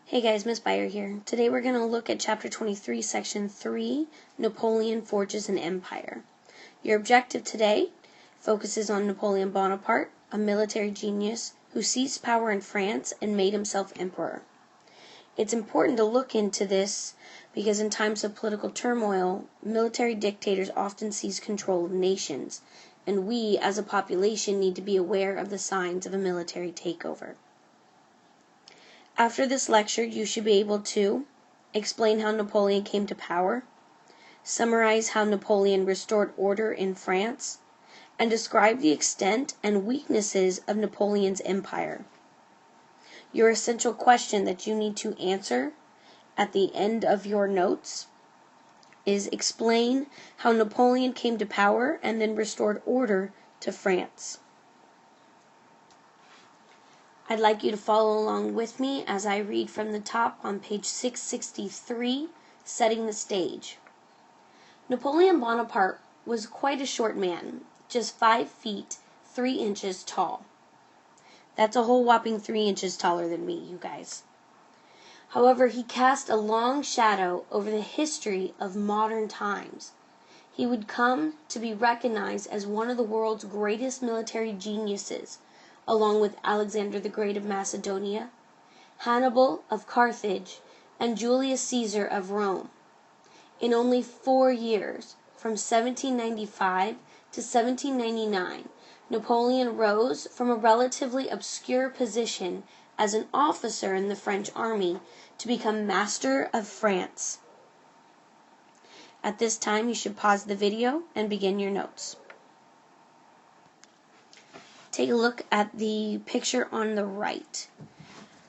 Hey guys, Miss Byer here. Today we're going to look at Chapter 23, Section 3, Napoleon Forges an Empire. Your objective today focuses on Napoleon Bonaparte, a military genius who seized power in France and made himself emperor. It's important to look into this because in times of political turmoil, military dictators often seize control of nations, and we as a population need to be aware of the signs of a military takeover. After this lecture, you should be able to explain how Napoleon came to power, summarize how Napoleon restored order in France, and describe the extent and weaknesses of Napoleon's empire. Your essential question that you need to answer at the end of your notes is explain how Napoleon came to power and then restored order to France. I'd like you to follow along with me as I read from the top on page 663, Setting the Stage. Napoleon Bonaparte was quite a short man, just 5 feet 3 inches tall. That's a whole whopping 3 inches taller than me, you guys. However, he cast a long shadow over the history of modern times. He would come to be recognized as one of the world's greatest military geniuses, along with Alexander the Great of Macedonia, Hannibal of Carthage, and Julius Caesar of Rome. In only 4 years, from 1795 to 1799, Napoleon rose from a relatively obscure position as an officer in the French army to become master of France. At this time, you should pause the video and begin your notes. Take a look at the picture on the right.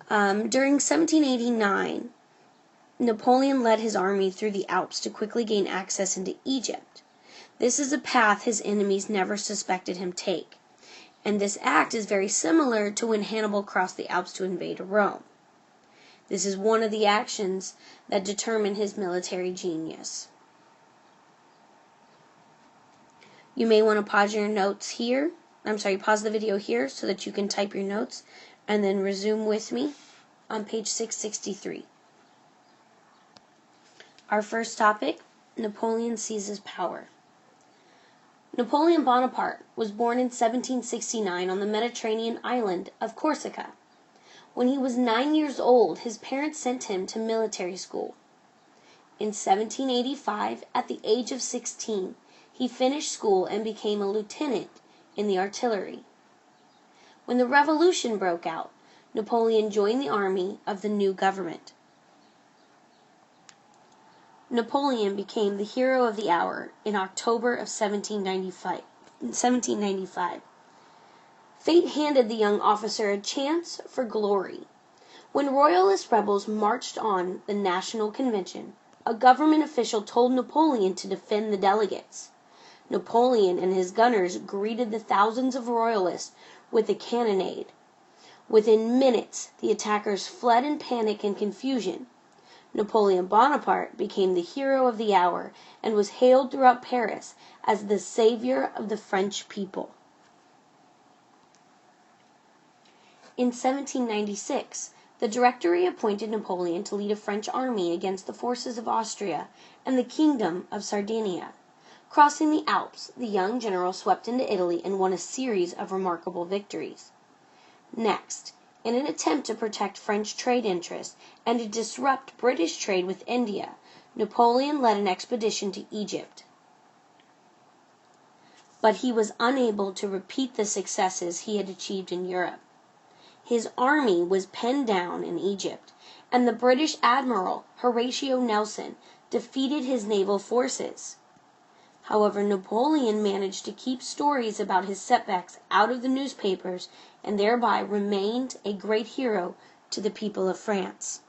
During 1789, Napoleon led his army through the Alps to quickly gain access into Egypt. This is a path his enemies never suspected him take, and this act is very similar to when Hannibal crossed the Alps to invade Rome. This is one of the actions that determine his military genius. You may want to pause your notes here. Pause the video here so that you can type your notes and then resume with me on page 663. Our first topic, Napoleon seizes power. Napoleon Bonaparte was born in 1769 on the Mediterranean island of Corsica. When he was 9 years old, his parents sent him to military school. In 1785, at the age of 16, he finished school and became a lieutenant in the artillery. When the revolution broke out, Napoleon joined the army of the new government. Napoleon became the hero of the hour in October of 1795. Fate handed the young officer a chance for glory. When royalist rebels marched on the National Convention, a government official told Napoleon to defend the delegates. Napoleon and his gunners greeted the thousands of royalists with a cannonade. Within minutes, the attackers fled in panic and confusion. Napoleon Bonaparte became the hero of the hour and was hailed throughout Paris as the savior of the French people. In 1796, the Directory appointed Napoleon to lead a French army against the forces of Austria and the Kingdom of Sardinia. Crossing the Alps, the young general swept into Italy and won a series of remarkable victories. Next, in an attempt to protect French trade interests and to disrupt British trade with India, Napoleon led an expedition to Egypt. But he was unable to repeat the successes he had achieved in Europe. His army was pinned down in Egypt, and the British Admiral Horatio Nelson defeated his naval forces. However, Napoleon managed to keep stories about his setbacks out of the newspapers and thereby remained a great hero to the people of France.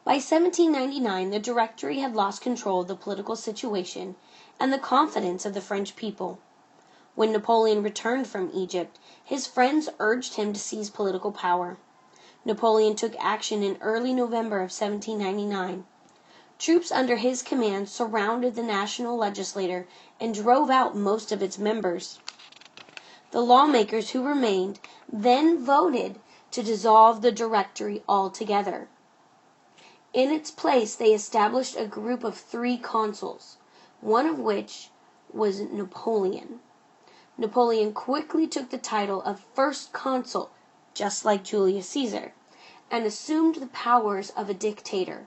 By 1799, the Directory had lost control of the political situation and the confidence of the French people. When Napoleon returned from Egypt, his friends urged him to seize political power. Napoleon took action in early November of 1799. Troops under his command surrounded the national legislature and drove out most of its members. The lawmakers who remained then voted to dissolve the Directory altogether. In its place, they established a group of 3 consuls, one of which was Napoleon. Napoleon quickly took the title of First Consul, just like Julius Caesar, and assumed the powers of a dictator.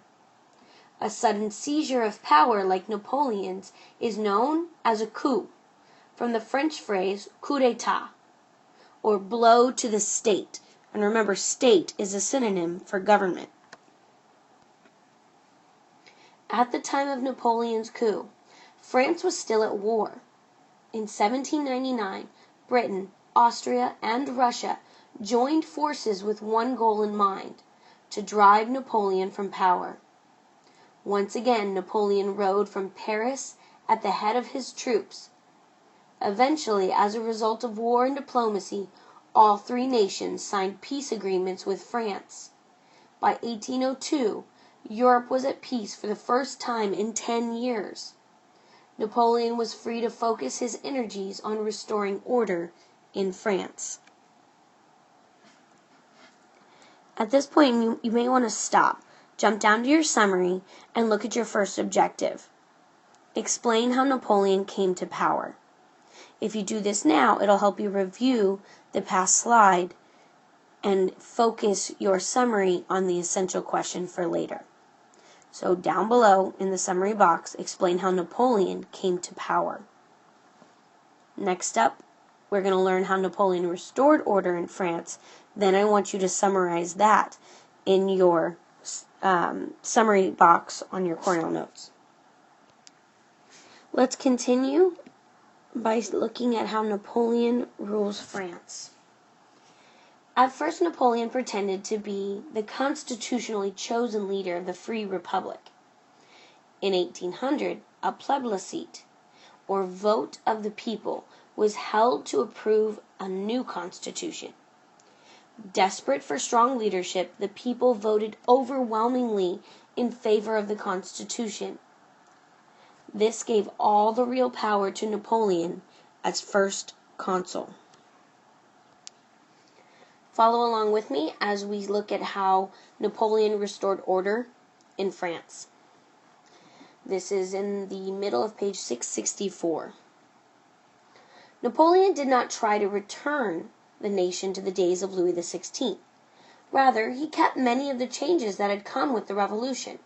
A sudden seizure of power like Napoleon's is known as a coup, from the French phrase coup d'état, or blow to the state. And remember, state is a synonym for government. At the time of Napoleon's coup, France was still at war. In 1799, Britain, Austria, and Russia joined forces with one goal in mind: to drive Napoleon from power. Once again, Napoleon rode from Paris at the head of his troops. Eventually, as a result of war and diplomacy, all 3 nations signed peace agreements with France. By 1802, Europe was at peace for the first time in 10 years. Napoleon was free to focus his energies on restoring order in France. At this point, you may want to stop, jump down to your summary, and look at your first objective. Explain how Napoleon came to power. If you do this now, it'll help you review the past slide and focus your summary on the essential question for later. So down below in the summary box, explain how Napoleon came to power. Next up, we're going to learn how Napoleon restored order in France. Then I want you to summarize that in your summary box on your Cornell notes. Let's continue by looking at how Napoleon rules France. At first, Napoleon pretended to be the constitutionally chosen leader of the Free Republic. In 1800, a plebiscite, or vote of the people, was held to approve a new constitution. Desperate for strong leadership, the people voted overwhelmingly in favor of the Constitution. This gave all the real power to Napoleon as first consul. Follow along with me as we look at how Napoleon restored order in France. This is in the middle of page 664. Napoleon did not try to return the nation to the days of Louis XVI. Rather, he kept many of the changes that had come with the revolution.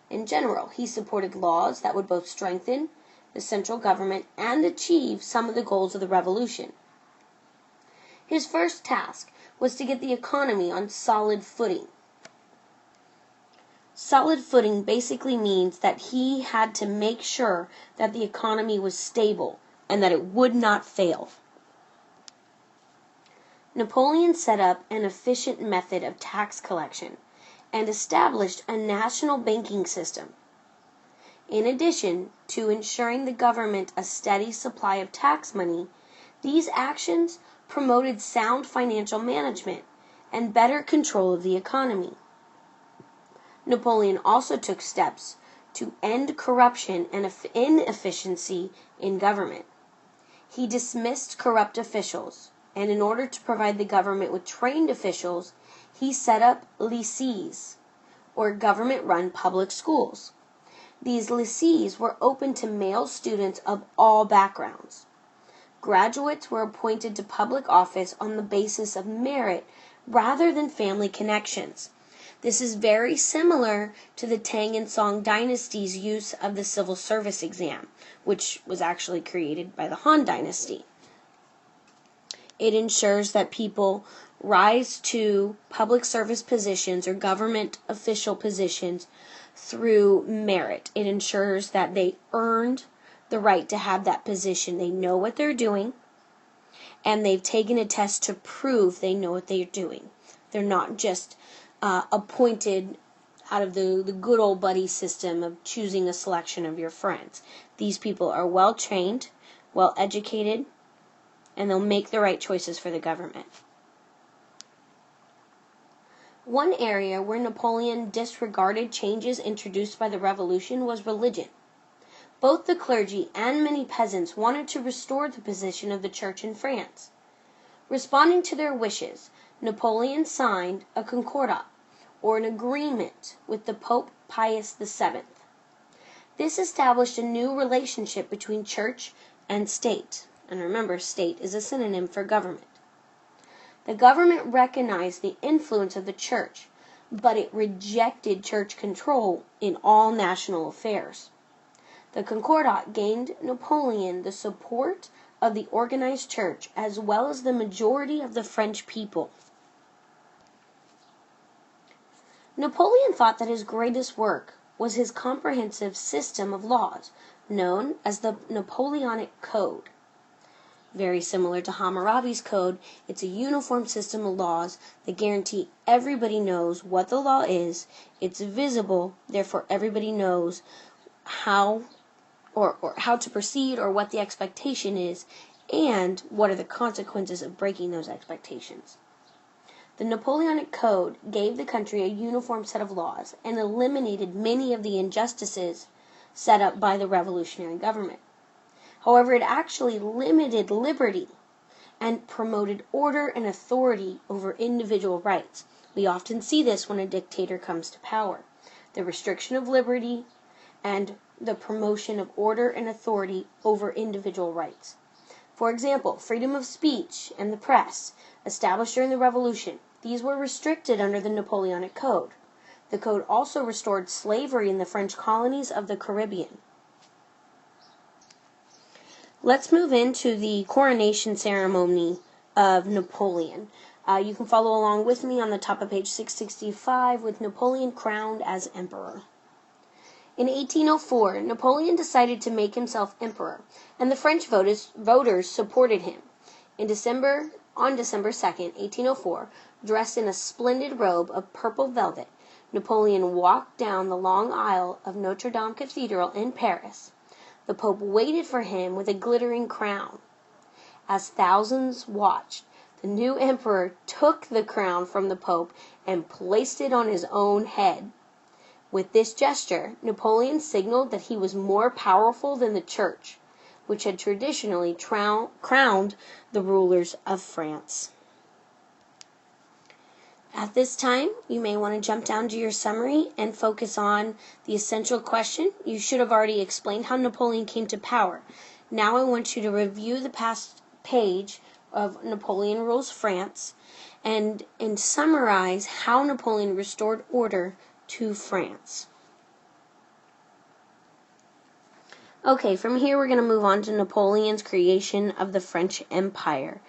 In general, he supported laws that would both strengthen the central government and achieve some of the goals of the revolution. His first task was to get the economy on solid footing. Solid footing basically means that he had to make sure that the economy was stable and that it would not fail. Napoleon set up an efficient method of tax collection and established a national banking system. In addition to ensuring the government a steady supply of tax money, these actions promoted sound financial management and better control of the economy. Napoleon also took steps to end corruption and inefficiency in government. He dismissed corrupt officials, and in order to provide the government with trained officials, he set up lycées, or government-run public schools. These lycées were open to male students of all backgrounds. Graduates were appointed to public office on the basis of merit rather than family connections. This is very similar to the Tang and Song dynasty's use of the civil service exam, which was actually created by the Han dynasty. It ensures that people rise to public service positions or government official positions through merit. It ensures that they earned the right to have that position. They know what they're doing, and they've taken a test to prove they know what they're doing. They're not just appointed out of the good old buddy system of choosing a selection of your friends. These people are well trained, well educated, and they'll make the right choices for the government. One area where Napoleon disregarded changes introduced by the revolution was religion. Both the clergy and many peasants wanted to restore the position of the church in France. Responding to their wishes, Napoleon signed a concordat, or an agreement, with the Pope Pius VII. This established a new relationship between church and state. And remember, state is a synonym for government. The government recognized the influence of the church, but it rejected church control in all national affairs. The Concordat gained Napoleon the support of the organized church as well as the majority of the French people. Napoleon thought that his greatest work was his comprehensive system of laws, known as the Napoleonic Code. Very similar to Hammurabi's code, it's a uniform system of laws that guarantee everybody knows what the law is, it's visible, therefore everybody knows how how to proceed or what the expectation is, and what are the consequences of breaking those expectations. The Napoleonic Code gave the country a uniform set of laws and eliminated many of the injustices set up by the revolutionary government. However, it actually limited liberty and promoted order and authority over individual rights. We often see this when a dictator comes to power. The restriction of liberty and the promotion of order and authority over individual rights. For example, freedom of speech and the press, established during the Revolution, these were restricted under the Napoleonic Code. The code also restored slavery in the French colonies of the Caribbean. Let's move into the coronation ceremony of Napoleon. You can follow along with me on the top of page 665 with Napoleon crowned as emperor. In 1804, Napoleon decided to make himself emperor, and the French voters supported him. On December 2nd, 1804, dressed in a splendid robe of purple velvet, Napoleon walked down the long aisle of Notre Dame Cathedral in Paris. The Pope waited for him with a glittering crown. As thousands watched, the new emperor took the crown from the Pope and placed it on his own head. With this gesture, Napoleon signaled that he was more powerful than the Church, which had traditionally crowned the rulers of France. At this time, you may want to jump down to your summary and focus on the essential question. You should have already explained how Napoleon came to power. Now I want you to review the past page of Napoleon Rules France and summarize how Napoleon restored order to France. Okay, from here we're going to move on to Napoleon's creation of the French Empire.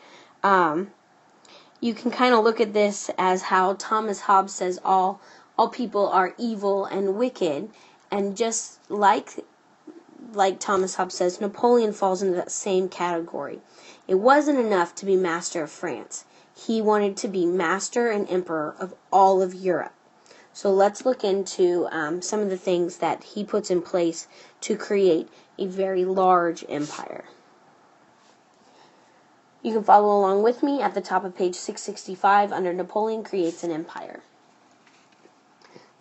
You can kind of look at this as how Thomas Hobbes says all people are evil and wicked, and just like Thomas Hobbes says, Napoleon falls into that same category. It wasn't enough to be master of France. He wanted to be master and emperor of all of Europe. So let's look into some of the things that he puts in place to create a very large empire. You can follow along with me at the top of page 665 under Napoleon Creates an Empire.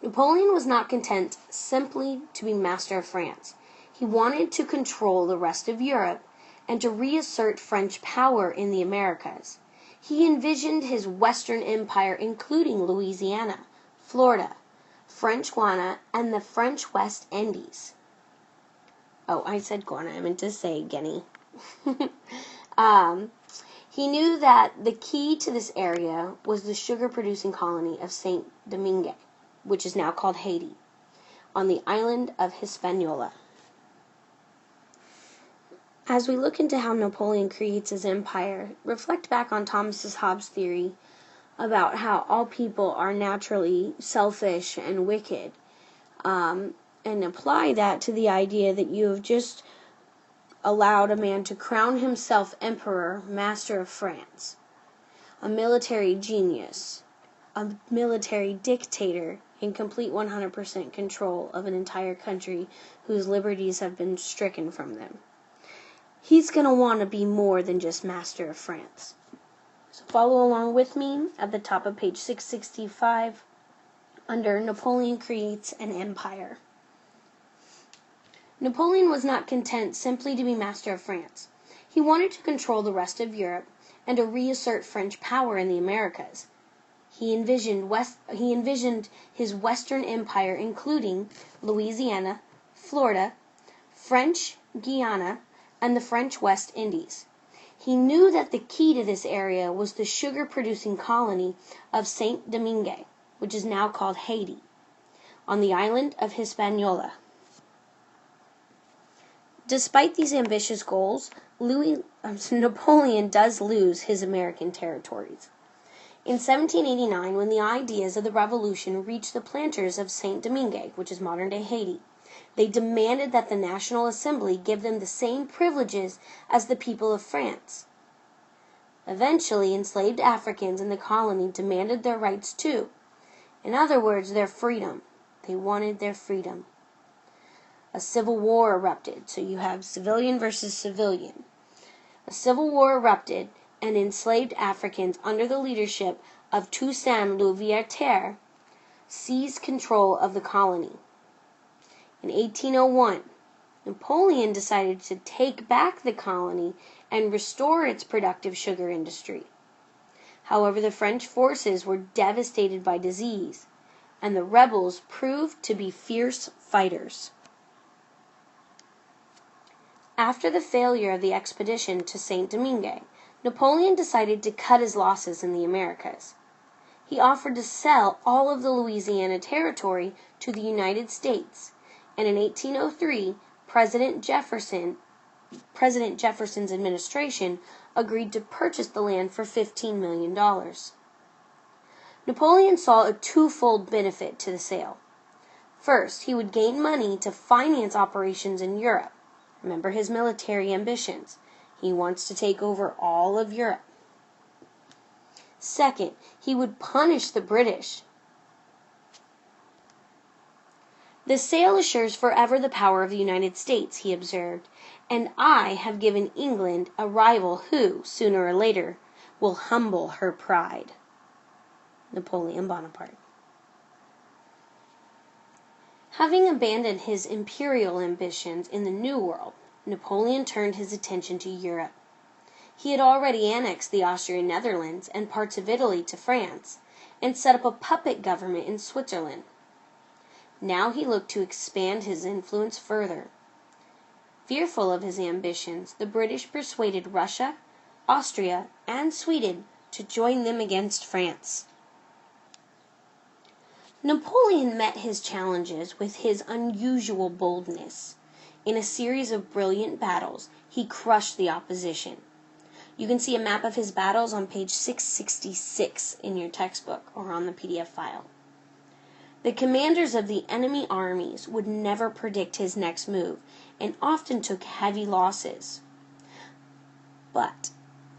Napoleon was not content simply to be master of France. He wanted to control the rest of Europe and to reassert French power in the Americas. He envisioned his Western Empire including Louisiana, Florida, French Guiana, and the French West Indies. Oh, I said Guiana. I meant to say Guinea. He knew that the key to this area was the sugar-producing colony of Saint Domingue, which is now called Haiti, on the island of Hispaniola. As we look into how Napoleon creates his empire, reflect back on Thomas Hobbes' theory about how all people are naturally selfish and wicked, and apply that to the idea that you have just allowed a man to crown himself emperor, master of France, a military genius, a military dictator, in complete 100% control of an entire country whose liberties have been stricken from them. He's going to want to be more than just master of France. So follow along with me at the top of page 665 under Napoleon Creates an Empire. Napoleon was not content simply to be master of France. He wanted to control the rest of Europe and to reassert French power in the Americas. He envisioned his Western Empire including Louisiana, Florida, French Guiana, and the French West Indies. He knew that the key to this area was the sugar-producing colony of Saint Domingue, which is now called Haiti, on the island of Hispaniola. Despite these ambitious goals, Napoleon does lose his American territories. In 1789, when the ideas of the revolution reached the planters of Saint Domingue, which is modern-day Haiti, they demanded that the National Assembly give them the same privileges as the people of France. Eventually, enslaved Africans in the colony demanded their rights too. In other words, their freedom. They wanted their freedom. A civil war erupted. So you have civilian versus civilian. A civil war erupted, and enslaved Africans under the leadership of Toussaint Louverture seized control of the colony. In 1801, Napoleon decided to take back the colony and restore its productive sugar industry. However, the French forces were devastated by disease, and the rebels proved to be fierce fighters. After the failure of the expedition to Saint Domingue, Napoleon decided to cut his losses in the Americas. He offered to sell all of the Louisiana Territory to the United States, and in 1803, President Jefferson's administration agreed to purchase the land for $15 million. Napoleon saw a twofold benefit to the sale. First, he would gain money to finance operations in Europe. Remember his military ambitions. He wants to take over all of Europe. Second, he would punish the British. The sale assures forever the power of the United States, he observed, and I have given England a rival who, sooner or later, will humble her pride. Napoleon Bonaparte. Having abandoned his imperial ambitions in the New World, Napoleon turned his attention to Europe. He had already annexed the Austrian Netherlands and parts of Italy to France, and set up a puppet government in Switzerland. Now he looked to expand his influence further. Fearful of his ambitions, the British persuaded Russia, Austria, and Sweden to join them against France. Napoleon met his challenges with his unusual boldness. In a series of brilliant battles, he crushed the opposition. You can see a map of his battles on page 666 in your textbook or on the PDF file. The commanders of the enemy armies would never predict his next move and often took heavy losses. But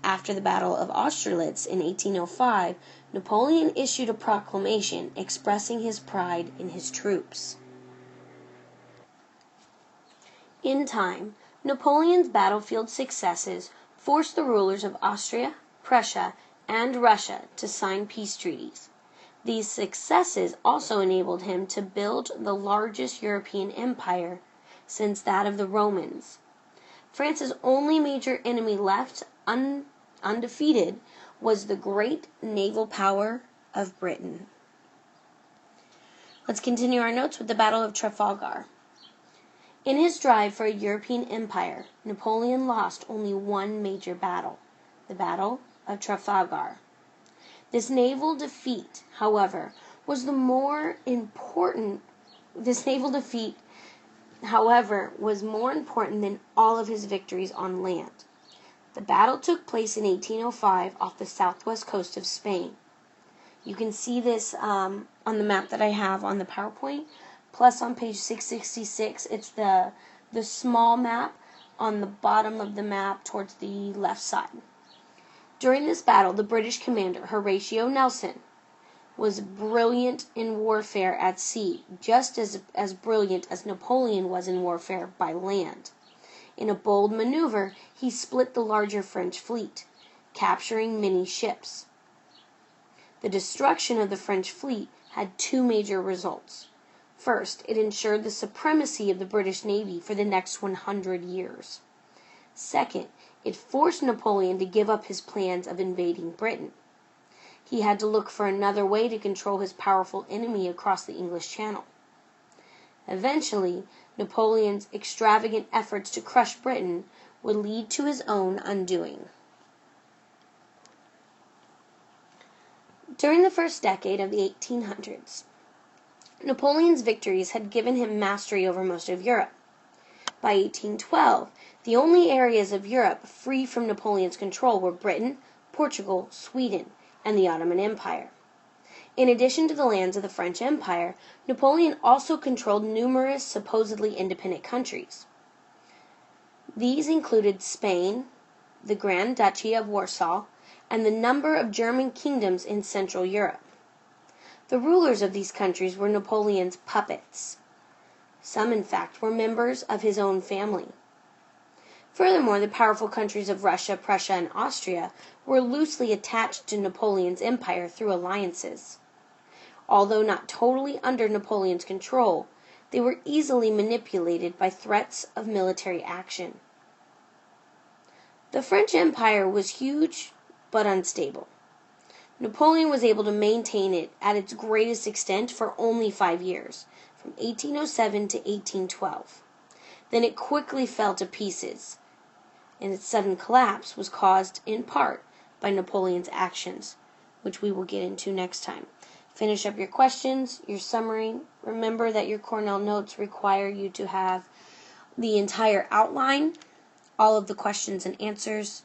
after the Battle of Austerlitz in 1805, Napoleon issued a proclamation expressing his pride in his troops. In time, Napoleon's battlefield successes forced the rulers of Austria, Prussia, and Russia to sign peace treaties. These successes also enabled him to build the largest European empire since that of the Romans. France's only major enemy left undefeated was the great naval power of Britain. Let's continue our notes with the Battle of Trafalgar. In his drive for a European empire, Napoleon lost only one major battle, the Battle of Trafalgar. This naval defeat, however, was more important than all of his victories on land. The battle took place in 1805 off the southwest coast of Spain. You can see this on the map that I have on the PowerPoint, plus on page 666, it's the small map on the bottom of the map towards the left side. During this battle, the British commander, Horatio Nelson, was brilliant in warfare at sea, just as brilliant as Napoleon was in warfare by land. In a bold maneuver, he split the larger French fleet, capturing many ships. The destruction of the French fleet had two major results. First, it ensured the supremacy of the British Navy for the next 100 years. Second, it forced Napoleon to give up his plans of invading Britain. He had to look for another way to control his powerful enemy across the English Channel. Eventually, Napoleon's extravagant efforts to crush Britain would lead to his own undoing. During the first decade of the 1800s, Napoleon's victories had given him mastery over most of Europe. By 1812, the only areas of Europe free from Napoleon's control were Britain, Portugal, Sweden, and the Ottoman Empire. In addition to the lands of the French Empire, Napoleon also controlled numerous supposedly independent countries. These included Spain, the Grand Duchy of Warsaw, and the number of German kingdoms in Central Europe. The rulers of these countries were Napoleon's puppets. Some, in fact, were members of his own family. Furthermore, the powerful countries of Russia, Prussia, and Austria were loosely attached to Napoleon's empire through alliances. Although not totally under Napoleon's control, they were easily manipulated by threats of military action. The French Empire was huge but unstable. Napoleon was able to maintain it at its greatest extent for only 5 years, from 1807 to 1812. Then it quickly fell to pieces, and its sudden collapse was caused in part by Napoleon's actions, which we will get into next time. Finish up your questions, your summary. Remember that your Cornell notes require you to have the entire outline, all of the questions and answers,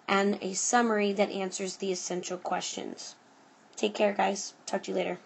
and a summary that answers the essential questions. Take care, guys. Talk to you later.